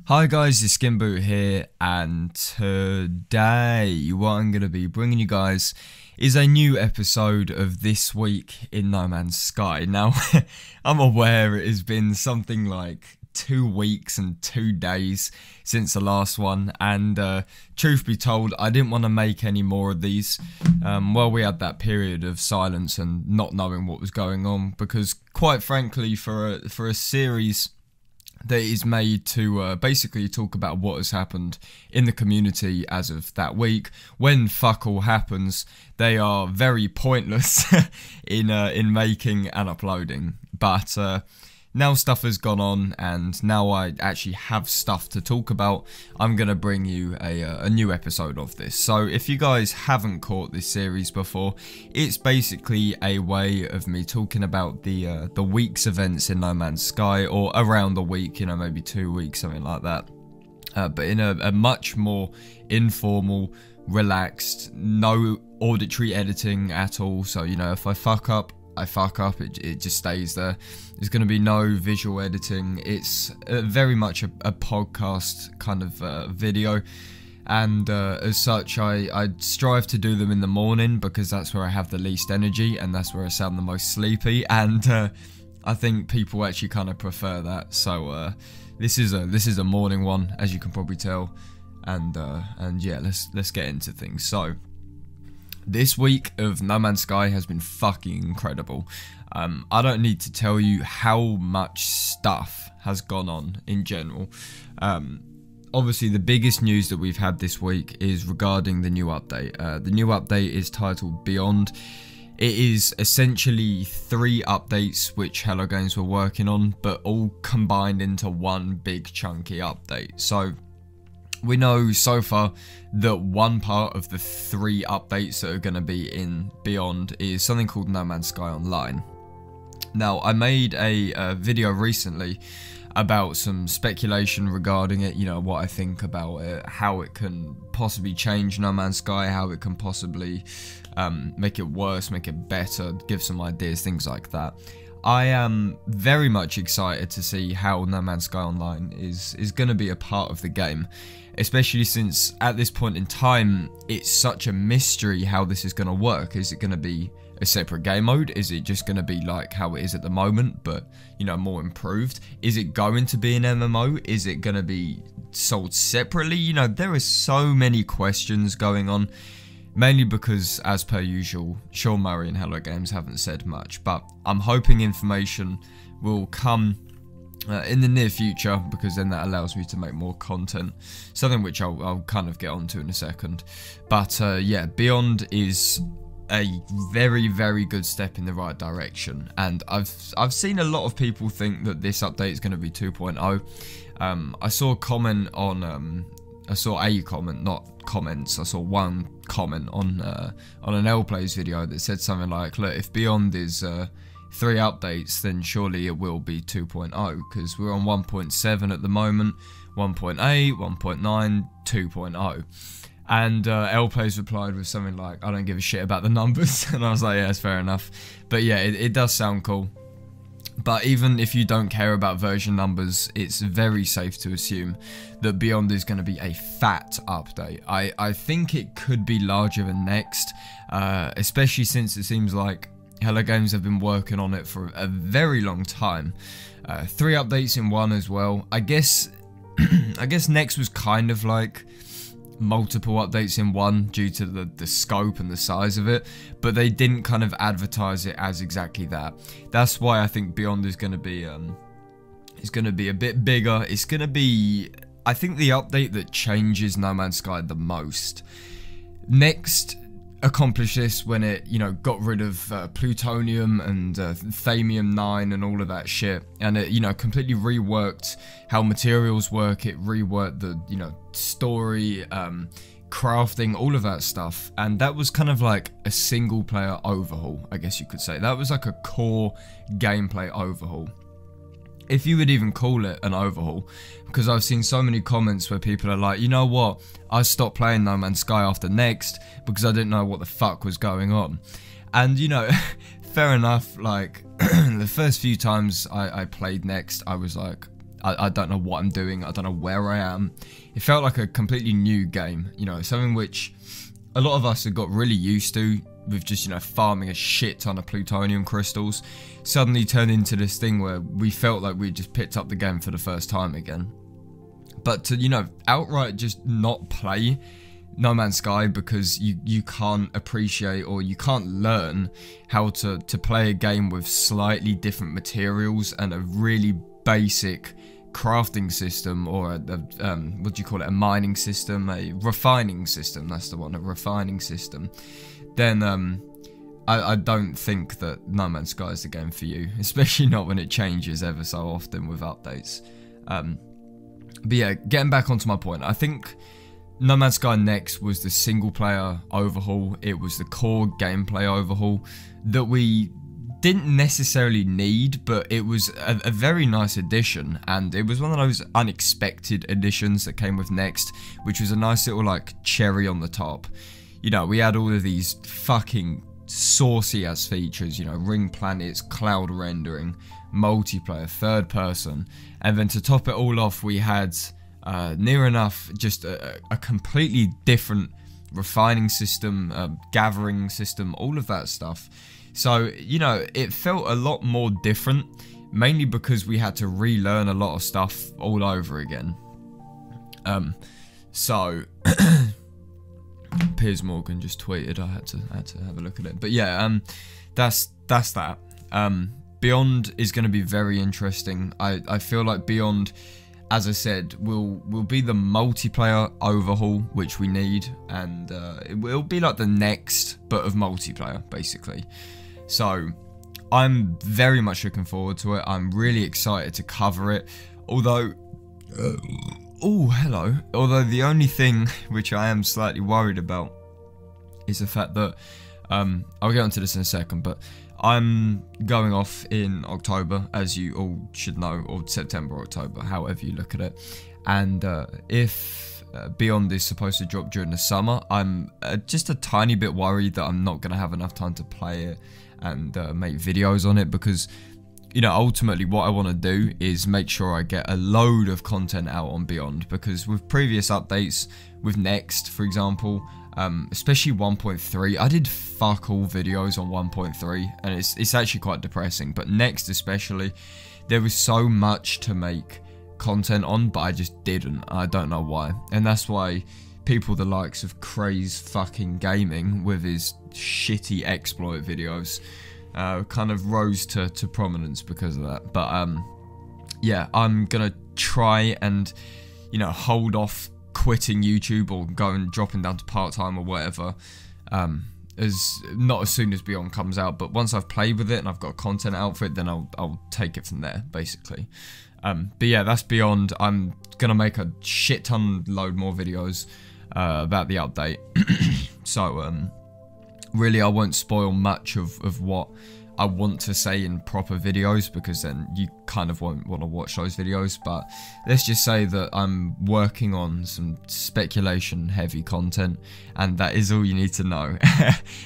Hi guys, it's SkintBoot here, and today what I'm going to be bringing you guys is a new episode of This Week in No Man's Sky. Now, I'm aware it has been something like 2 weeks and 2 days since the last one, and truth be told, I didn't want to make any more of these while we had that period of silence and not knowing what was going on, because quite frankly, for a series that is made to basically talk about what has happened in the community as of that week, when fuck all happens, they are very pointless in making and uploading. But now stuff has gone on, and now I actually have stuff to talk about. I'm going to bring you a new episode of this. So if you guys haven't caught this series before, it's basically a way of me talking about the week's events in No Man's Sky, or around the week, you know, maybe 2 weeks, something like that. But in a much more informal, relaxed, no auditory editing at all. So, you know, if I fuck up, I fuck up, it just stays there. There's going to be no visual editing. It's very much a podcast kind of video, and as such I strive to do them in the morning, because that's where I have the least energy and that's where I sound the most sleepy, and I think people actually kind of prefer that. So this is a morning one, as you can probably tell, and yeah, let's get into things. So this week of No Man's Sky has been fucking incredible. I don't need to tell you how much stuff has gone on in general. Obviously, the biggest news that we've had this week is regarding the new update. The new update is titled Beyond. It is essentially 3 updates which Hello Games were working on, but all combined into one big chunky update. So we know so far that one part of the 3 updates that are going to be in Beyond is something called No Man's Sky Online. Now, I made a video recently about some speculation regarding it, you know, what I think about it, how it can possibly change No Man's Sky, how it can possibly make it worse, make it better, give some ideas, things like that. I am very much excited to see how No Man's Sky Online is going to be a part of the game, especially since at this point in time it's such a mystery how this is going to work. Is it going to be a separate game mode? Is it just going to be like how it is at the moment, but, you know, more improved? Is it going to be an MMO? Is it going to be sold separately? You know, there are so many questions going on. Mainly because, as per usual, Sean Murray and Hello Games haven't said much, but I'm hoping information will come in the near future, because then that allows me to make more content, something which I'll kind of get onto in a second. But yeah, Beyond is a very, very good step in the right direction, and I've seen a lot of people think that this update is going to be 2.0. I saw a comment on I saw a comment, not comments. I saw one comment on an LPlays video that said something like, look, if Beyond is 3 updates, then surely it will be 2.0, because we're on 1.7 at the moment, 1.8, 1.9, 2.0. And LPlays replied with something like, I don't give a shit about the numbers. And I was like, yeah, it's fair enough. But yeah, it does sound cool. But even if you don't care about version numbers, it's very safe to assume that Beyond is going to be a fat update. I think it could be larger than Next, especially since it seems like Hello Games have been working on it for a very long time. 3 updates in one as well. I guess Next was kind of like multiple updates in one due to the scope and the size of it, but they didn't kind of advertise it as exactly that. That's why I think Beyond is going to be a bit bigger. It's going to be, I think, the update that changes No Man's Sky the most. Next accomplished this when it, you know, got rid of plutonium and thamium 9 and all of that shit, and it, you know, completely reworked how materials work. It reworked the, you know, story, crafting, all of that stuff, and that was kind of like a single player overhaul, I guess you could say. That was like a core gameplay overhaul, if you would even call it an overhaul, because I've seen so many comments where people are like, you know what, I stopped playing No Man's Sky after Next because I didn't know what the fuck was going on. And, you know, fair enough, like, the first few times I played Next, I was like, I don't know what I'm doing. I don't know where I am. It felt like a completely new game, you know, something which a lot of us have got really used to with just, you know, farming a shit ton of plutonium crystals, suddenly turned into this thing where we felt like we just picked up the game for the first time again. But to, you know, outright just not play No Man's Sky because you can't appreciate or you can't learn how to play a game with slightly different materials and a really basic crafting system, or a what do you call it, a mining system, a refining system, that's the one, a refining system, then I don't think that No Man's Sky is the game for you, especially not when it changes ever so often with updates. But yeah, getting back onto my point, I think No Man's Sky Next was the single player overhaul. It was the core gameplay overhaul that we didn't necessarily need, but it was a very nice addition, and it was one of those unexpected additions that came with Next, which was a nice little like cherry on the top. You know, we had all of these fucking saucy ass features, you know, ring planets, cloud rendering, multiplayer, third person, and then to top it all off we had near enough just a completely different refining system, gathering system, all of that stuff. So, you know, it felt a lot more different, mainly because we had to relearn a lot of stuff all over again. So Piers Morgan just tweeted, I had to have a look at it. But yeah, that's that. Beyond is going to be very interesting. I feel like Beyond, as I said, will be the multiplayer overhaul which we need, and it will be like the next but of multiplayer basically. So I'm very much looking forward to it. I'm really excited to cover it, although oh hello, although the only thing which I am slightly worried about is the fact that I'll get onto this in a second, but I'm going off in October, as you all should know, or September, October, however you look at it. And if Beyond is supposed to drop during the summer, I'm just a tiny bit worried that I'm not going to have enough time to play it and make videos on it, because, you know, ultimately what I want to do is make sure I get a load of content out on Beyond, because with previous updates, with Next, for example, especially 1.3, I did fuck all videos on 1.3, and it's actually quite depressing. But Next especially, there was so much to make content on, but I just didn't. I don't know why, and that's why people the likes of Craze fucking Gaming with his shitty exploit videos kind of rose to prominence because of that. But yeah, I'm gonna try and, you know, hold off quitting YouTube or dropping down to part-time or whatever, not as soon as Beyond comes out, but once I've played with it and I've got content out for it, then I'll take it from there basically. But yeah, that's Beyond. I'm gonna make a shit ton load more videos about the update. So really I won't spoil much of what I want to say in proper videos, because then you kind of won't want to watch those videos. But let's just say that I'm working on some speculation heavy content, and that is all you need to know.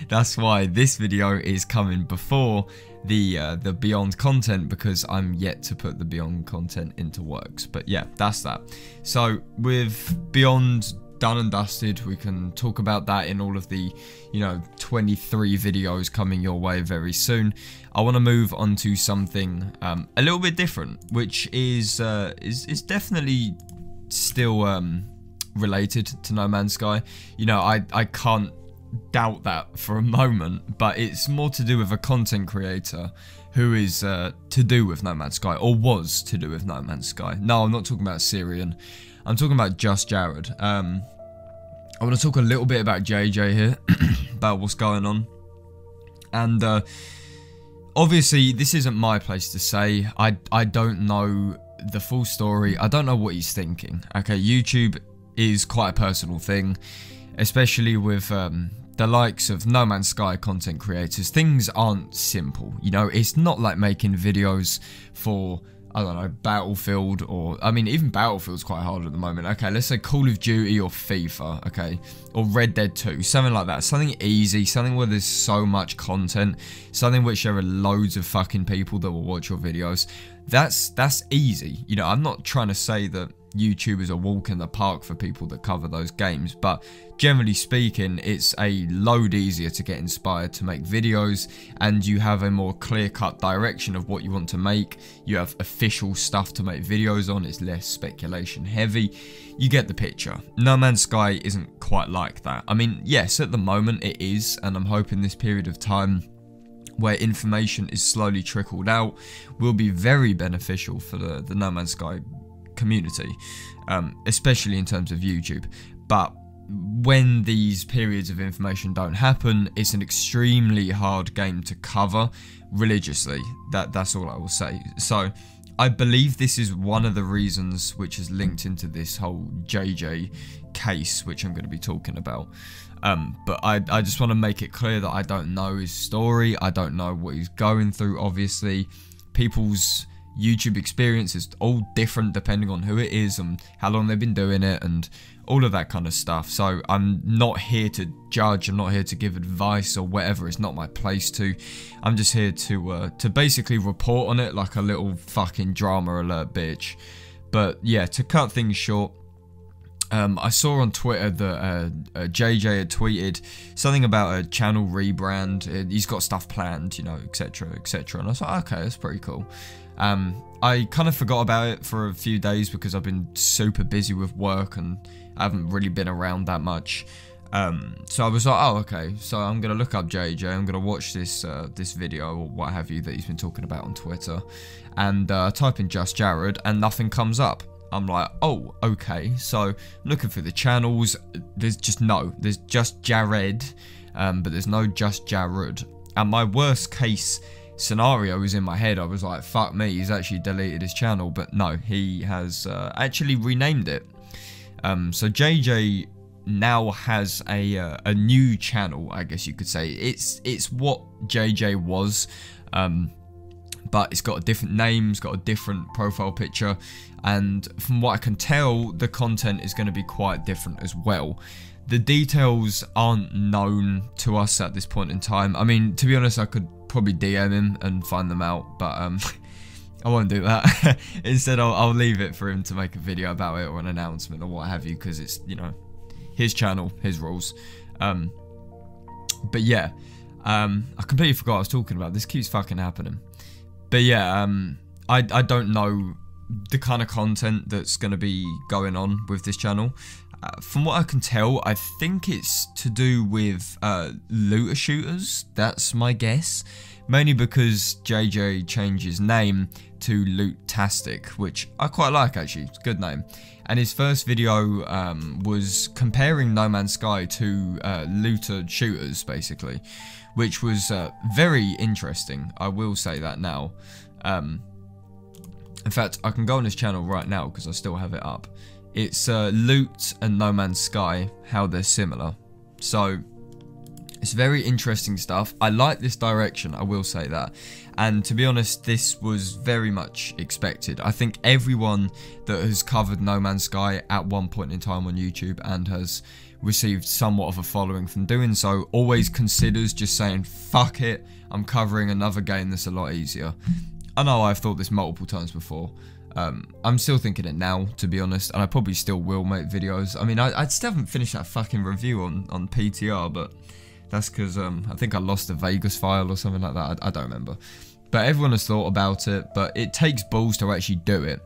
That's why this video is coming before the Beyond content, because I'm yet to put the Beyond content into works. But yeah, that's that. So with Beyond done and dusted, we can talk about that in all of the, you know, 23 videos coming your way very soon. I want to move on to something a little bit different, which is definitely still related to No Man's Sky. You know, I can't doubt that for a moment, but it's more to do with a content creator who is to do with No Man's Sky, or was to do with No Man's Sky. No, I'm not talking about Syrian. I'm talking about Just Jared. I want to talk a little bit about JJ here, about what's going on. And obviously, this isn't my place to say. I don't know the full story. I don't know what he's thinking. Okay, YouTube is quite a personal thing, especially with the likes of No Man's Sky content creators. Things aren't simple. You know, it's not like making videos for, I don't know, Battlefield, or, I mean, even Battlefield's quite hard at the moment. Okay, let's say Call of Duty or FIFA, okay, or Red Dead 2, something like that. Something easy, something where there's so much content, something which there are loads of fucking people that will watch your videos. that's easy. You know, I'm not trying to say that YouTube is a walk in the park for people that cover those games, but generally speaking, it's a load easier to get inspired to make videos, and you have a more clear-cut direction of what you want to make. You have official stuff to make videos on. It's less speculation heavy. You get the picture. No Man's Sky isn't quite like that. I mean, yes, at the moment it is, and I'm hoping this period of time where information is slowly trickled out will be very beneficial for the No Man's Sky community, especially in terms of YouTube. But when these periods of information don't happen, it's an extremely hard game to cover religiously. That's all I will say. So I believe this is one of the reasons which is linked into this whole JJ case, which I'm going to be talking about. But I just want to make it clear that I don't know his story. I don't know what he's going through. Obviously, people's YouTube experience is all different depending on who it is and how long they've been doing it and all of that kind of stuff. So I'm not here to judge, I'm not here to give advice or whatever. It's not my place to. I'm just here to basically report on it like a little fucking drama alert bitch. But yeah, to cut things short, I saw on Twitter that JJ had tweeted something about a channel rebrand. He's got stuff planned, you know, etc, etc. And I was like, okay, that's pretty cool. I kind of forgot about it for a few days because I've been super busy with work and I haven't really been around that much. So I was like, oh, okay, so I'm going to look up JJ, I'm going to watch this this video or what have you that he's been talking about on Twitter, and type in Just Jared and nothing comes up. I'm like, oh, okay, so I'm looking through the channels, there's just Jared, but there's no Just Jared. And my worst case scenario was in my head. I was like, fuck me, he's actually deleted his channel, but no, he has actually renamed it. So JJ now has a new channel, I guess you could say. It's what JJ was, but it's got a different name, it's got a different profile picture, and from what I can tell, the content is going to be quite different as well. The details aren't known to us at this point in time. I mean, to be honest, I could probably DM him and find them out, but I won't do that. Instead, I'll leave it for him to make a video about it or an announcement or what have you, because it's, you know, his channel, his rules. But yeah, I completely forgot what I was talking about. This keeps fucking happening. But yeah, I don't know the kind of content that's going to be going on with this channel. From what I can tell, I think it's to do with looter shooters. That's my guess. Mainly because JJ changed his name to LOOTastic, which I quite like actually. It's a good name. And his first video was comparing No Man's Sky to looter shooters, basically, which was very interesting. I will say that now. In fact, I can go on his channel right now because I still have it up. It's Loot and No Man's Sky, how they're similar. So it's very interesting stuff. I like this direction, I will say that. And to be honest, this was very much expected. I think everyone that has covered No Man's Sky at one point in time on YouTube and has received somewhat of a following from doing so always considers just saying, fuck it, I'm covering another game that's a lot easier. I know I've thought this multiple times before. I'm still thinking it now, to be honest, and I probably still will make videos. I mean, I still haven't finished that fucking review on PTR, but that's because I think I lost the Vegas file or something like that. I don't remember. But everyone has thought about it, but it takes balls to actually do it.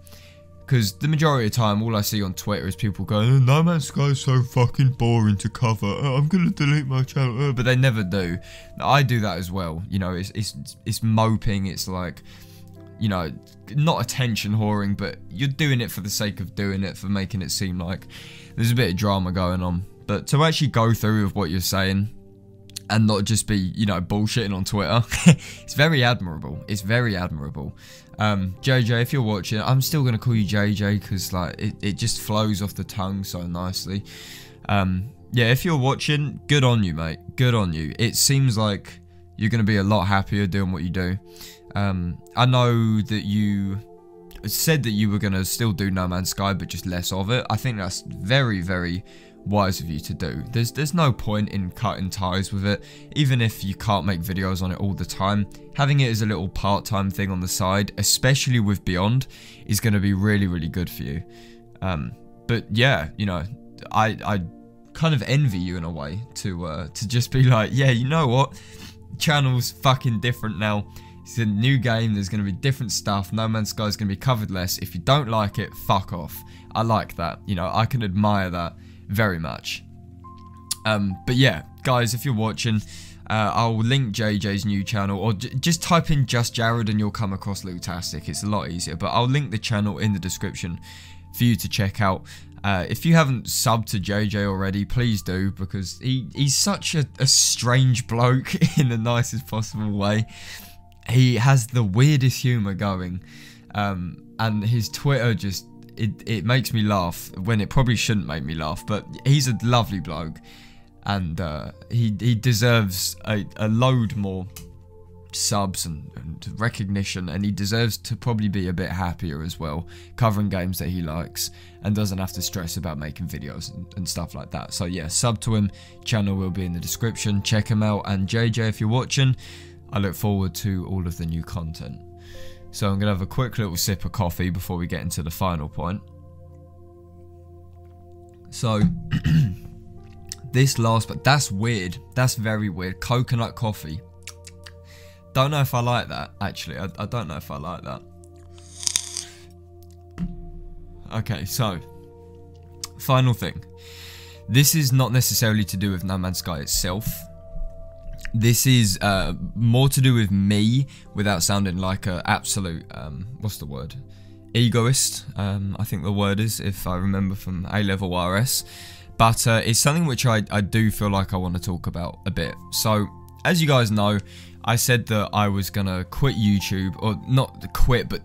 Because the majority of the time, all I see on Twitter is people going, oh, No Man's Sky is so fucking boring to cover. Oh, I'm going to delete my channel. But they never do. I do that as well. You know, it's moping. It's like, you know, not attention whoring, but you're doing it for the sake of doing it, for making it seem like there's a bit of drama going on. But to actually go through with what you're saying and not just be, you know, bullshitting on Twitter, it's very admirable. It's very admirable. JJ, if you're watching, I'm still going to call you JJ because, like, it just flows off the tongue so nicely. Yeah, if you're watching, good on you, mate. Good on you. It seems like you're going to be a lot happier doing what you do. I know that you said that you were going to still do No Man's Sky, but just less of it. I think that's very, very wise of you to do. There's no point in cutting ties with it, even if you can't make videos on it all the time. Having it as a little part-time thing on the side, especially with Beyond, is going to be really, really good for you. But yeah, you know, I kind of envy you in a way to just be like, yeah, you know what, channel's fucking different now. It's a new game, there's going to be different stuff, No Man's Sky is going to be covered less. If you don't like it, fuck off. I like that, you know, I can admire that very much. But yeah, guys, if you're watching, I'll link JJ's new channel, or just type in Just Jared and you'll come across LOOTastic. It's a lot easier, but I'll link the channel in the description for you to check out. If you haven't subbed to JJ already, please do, because he's such a strange bloke in the nicest possible way. He has the weirdest humour going, and his Twitter just, it makes me laugh when it probably shouldn't make me laugh, but he's a lovely bloke, and he deserves a load more subs and recognition, and he deserves to probably be a bit happier as well, covering games that he likes and doesn't have to stress about making videos and stuff like that. So yeah, sub to him, channel will be in the description, check him out. And JJ, if you're watching, I look forward to all of the new content. So I'm gonna have a quick little sip of coffee before we get into the final point. So this last, but that's weird, that's very weird, coconut coffee. Don't know if I like that, actually. I don't know if I like that. Okay, so, final thing. This is not necessarily to do with No Man's Sky itself. This is more to do with me, without sounding like an absolute, what's the word? Egoist, I think the word is, if I remember from A-level RS. But it's something which I do feel like I want to talk about a bit. So, as you guys know, I said that I was going to quit YouTube, or not quit, but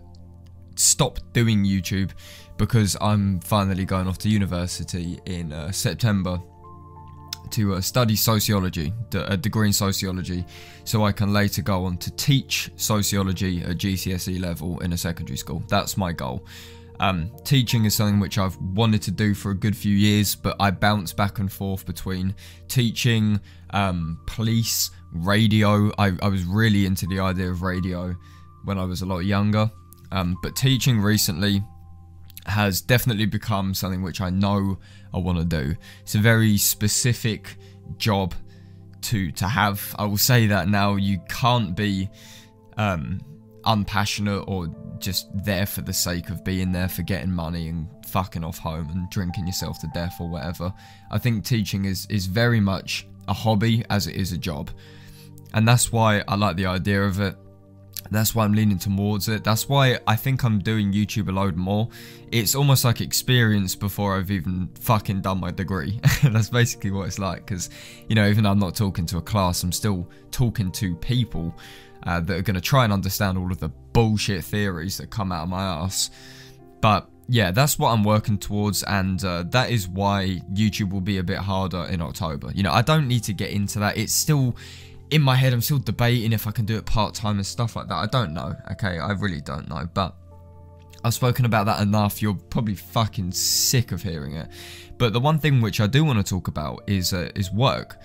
stop doing YouTube, because I'm finally going off to university in September to study sociology, a degree in sociology, so I can later go on to teach sociology at GCSE level in a secondary school. That's my goal. Teaching is something which I've wanted to do for a good few years, but I bounce back and forth between teaching, police, radio. I was really into the idea of radio when I was a lot younger, but teaching recently has definitely become something which I know I want to do. It's a very specific job to have. I will say that now. You can't be unpassionate or just there for the sake of being there, for getting money and fucking off home and drinking yourself to death or whatever. I think teaching is very much a hobby as it is a job, and that's why I like the idea of it. That's why I'm leaning towards it. That's why I think I'm doing YouTube a load more. It's almost like experience before I've even fucking done my degree. That's basically what it's like, because, you know, even though I'm not talking to a class, I'm still talking to people that are going to try and understand all of the bullshit theories that come out of my ass. But yeah, that's what I'm working towards, and that is why YouTube will be a bit harder in October. You know, I don't need to get into that. It's still in my head. I'm still debating if I can do it part-time and stuff like that. I don't know, okay? I really don't know, but I've spoken about that enough. You're probably fucking sick of hearing it. But the one thing which I do want to talk about is work.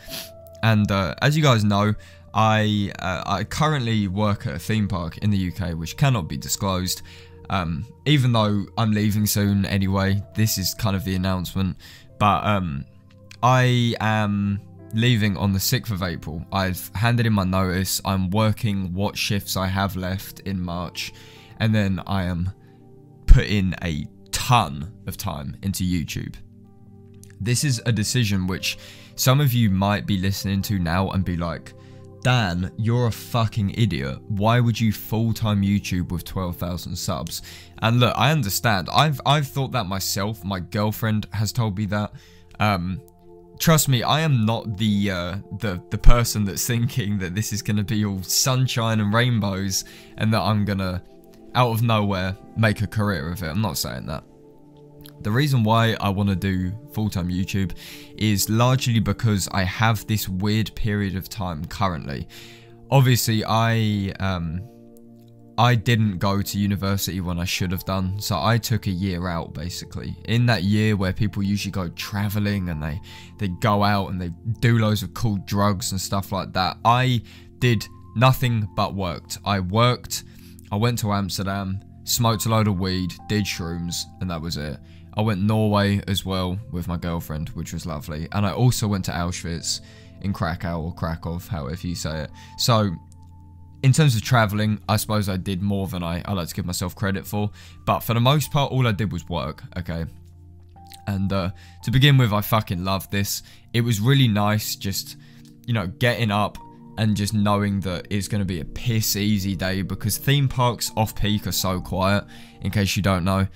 And as you guys know, I currently work at a theme park in the UK, which cannot be disclosed. Even though I'm leaving soon anyway, this is kind of the announcement. But I am leaving on the 6th of April. I've handed in my notice. I'm working what shifts I have left in March, and then I am putting a ton of time into YouTube. This is a decision which some of you might be listening to now and be like, Dan, you're a fucking idiot. Why would you full-time YouTube with 12,000 subs? And look, I understand. I've thought that myself. My girlfriend has told me that. Trust me, I am not the person that's thinking that this is going to be all sunshine and rainbows and that I'm going to, out of nowhere, make a career of it. I'm not saying that. The reason why I want to do full-time YouTube is largely because I have this weird period of time currently. Obviously, I I didn't go to university when I should have done, so I took a year out basically. In that year where people usually go travelling and they go out and they do loads of cool drugs and stuff like that, I did nothing but worked. I worked, I went to Amsterdam, smoked a load of weed, did shrooms, and that was it. I went Norway as well with my girlfriend, which was lovely, and I also went to Auschwitz in Krakow, or Krakow, however you say it. So in terms of travelling, I suppose I did more than I like to give myself credit for, but for the most part, all I did was work, okay? And to begin with, I fucking loved this. It was really nice just, you know, getting up and just knowing that it's going to be a piss easy day, because theme parks off-peak are so quiet, in case you don't know.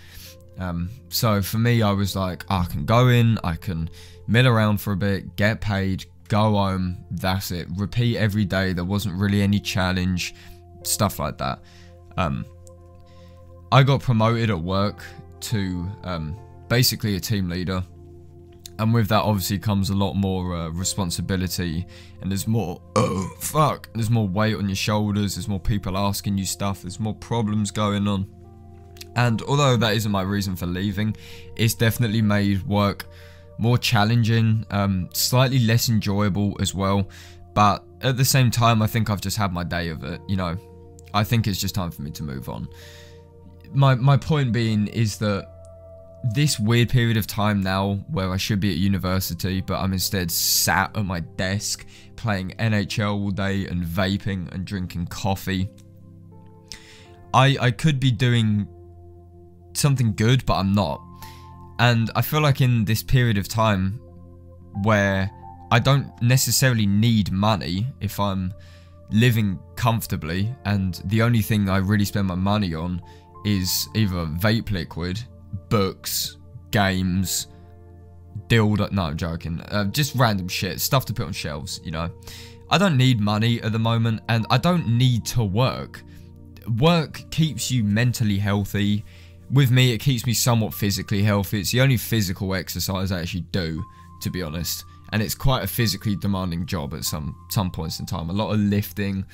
So for me, I was like, I can go in, I can mill around for a bit, get paid, go home, that's it. Repeat every day. There wasn't really any challenge, stuff like that. I got promoted at work to basically a team leader. And with that obviously comes a lot more responsibility, and there's more, there's more weight on your shoulders, there's more people asking you stuff, there's more problems going on. And although that isn't my reason for leaving, it's definitely made work more challenging, slightly less enjoyable as well. But at the same time, I think I've just had my day of it, you know. I think it's just time for me to move on. My point being is that this weird period of time now where I should be at university, but I'm instead sat at my desk playing NHL all day and vaping and drinking coffee. I could be doing something good, but I'm not. And I feel like in this period of time where I don't necessarily need money if I'm living comfortably, and the only thing I really spend my money on is either vape liquid, books, games, dildo, no, I'm joking, just random shit, stuff to put on shelves, you know. I don't need money at the moment, and I don't need to work. Work keeps you mentally healthy. With me, it keeps me somewhat physically healthy. It's the only physical exercise I actually do, to be honest. And it's quite a physically demanding job at some points in time. A lot of lifting,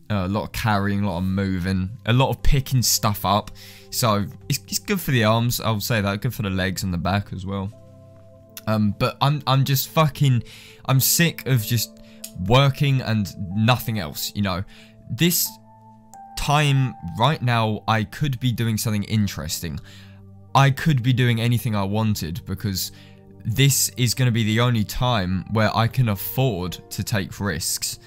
a lot of carrying, a lot of moving, a lot of picking stuff up. So it's good for the arms, I'll say that. Good for the legs and the back as well. But I'm just fucking, I'm sick of just working and nothing else, you know. This time right now, I could be doing something interesting. I could be doing anything I wanted, because this is going to be the only time where I can afford to take risks.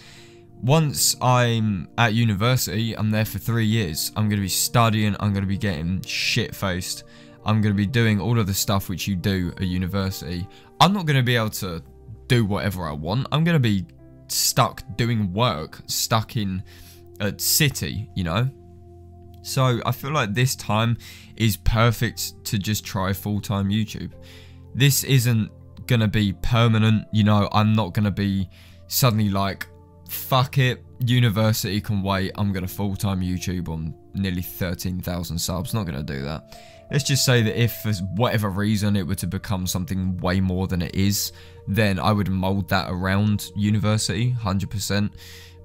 Once I'm at university, I'm there for 3 years. I'm going to be studying, I'm going to be getting shit-faced. I'm going to be doing all of the stuff which you do at university. I'm not going to be able to do whatever I want. I'm going to be stuck doing work, stuck in a city, you know. So I feel like this time is perfect to just try full-time YouTube. This isn't gonna be permanent, you know. I'm not gonna be suddenly like, fuck it, university can wait, I'm gonna full-time YouTube on nearly 13,000 subs. Not gonna do that. Let's just say that if for whatever reason it were to become something way more than it is, then I would mold that around university 100%.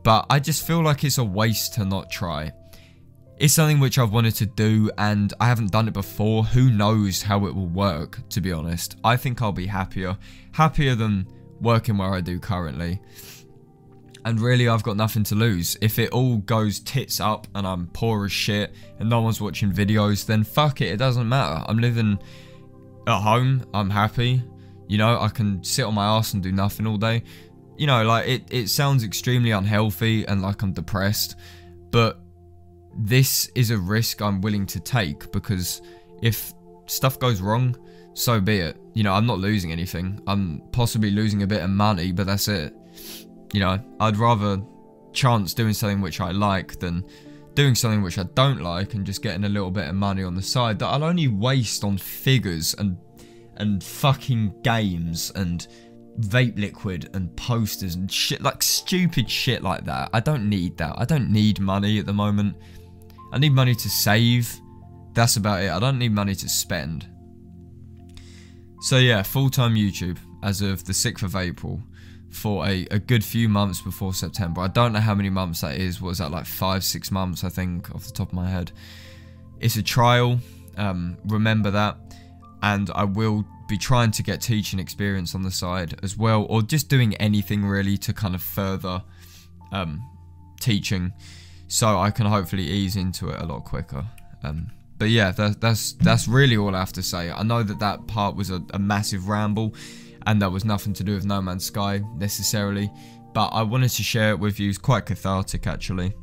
But I just feel like it's a waste to not try. It's something which I've wanted to do, and I haven't done it before. Who knows how it will work, to be honest. I think I'll be happier than working where I do currently. And really, I've got nothing to lose. If it all goes tits up and I'm poor as shit and no one's watching videos, then fuck it doesn't matter. I'm living at home, I'm happy. You know, I can sit on my ass and do nothing all day. You know, like, it sounds extremely unhealthy and like I'm depressed, but this is a risk I'm willing to take, because if stuff goes wrong, so be it. You know, I'm not losing anything. I'm possibly losing a bit of money, but that's it. You know, I'd rather chance doing something which I like than doing something which I don't like and just getting a little bit of money on the side that I'll only waste on figures and fucking games and vape liquid and posters and shit, like stupid shit like that. I don't need that. I don't need money at the moment. I need money to save. That's about it. I don't need money to spend. So yeah, full-time YouTube as of the 6th of April. for a good few months before September. I don't know how many months that is. What is that, like 5-6 months, I think, off the top of my head. It's a trial, remember that, and I will be trying to get teaching experience on the side as well, or just doing anything really to kind of further teaching, so I can hopefully ease into it a lot quicker. But yeah, that's really all I have to say. I know that part was a massive ramble, and that was nothing to do with No Man's Sky necessarily, but I wanted to share it with you. It's quite cathartic actually,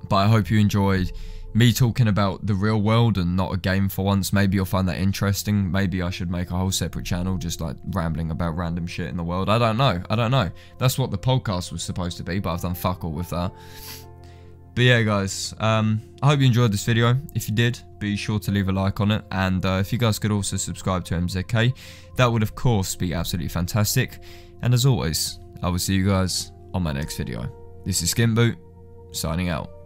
but I hope you enjoyed me talking about the real world and not a game for once. Maybe you'll find that interesting. Maybe I should make a whole separate channel just like rambling about random shit in the world. I don't know. That's what the podcast was supposed to be, but I've done fuck all with that. But yeah, guys, I hope you enjoyed this video. If you did, be sure to leave a like on it. And if you guys could also subscribe to MZK, that would of course be absolutely fantastic. And as always, I will see you guys on my next video. This is SkintBoot, signing out.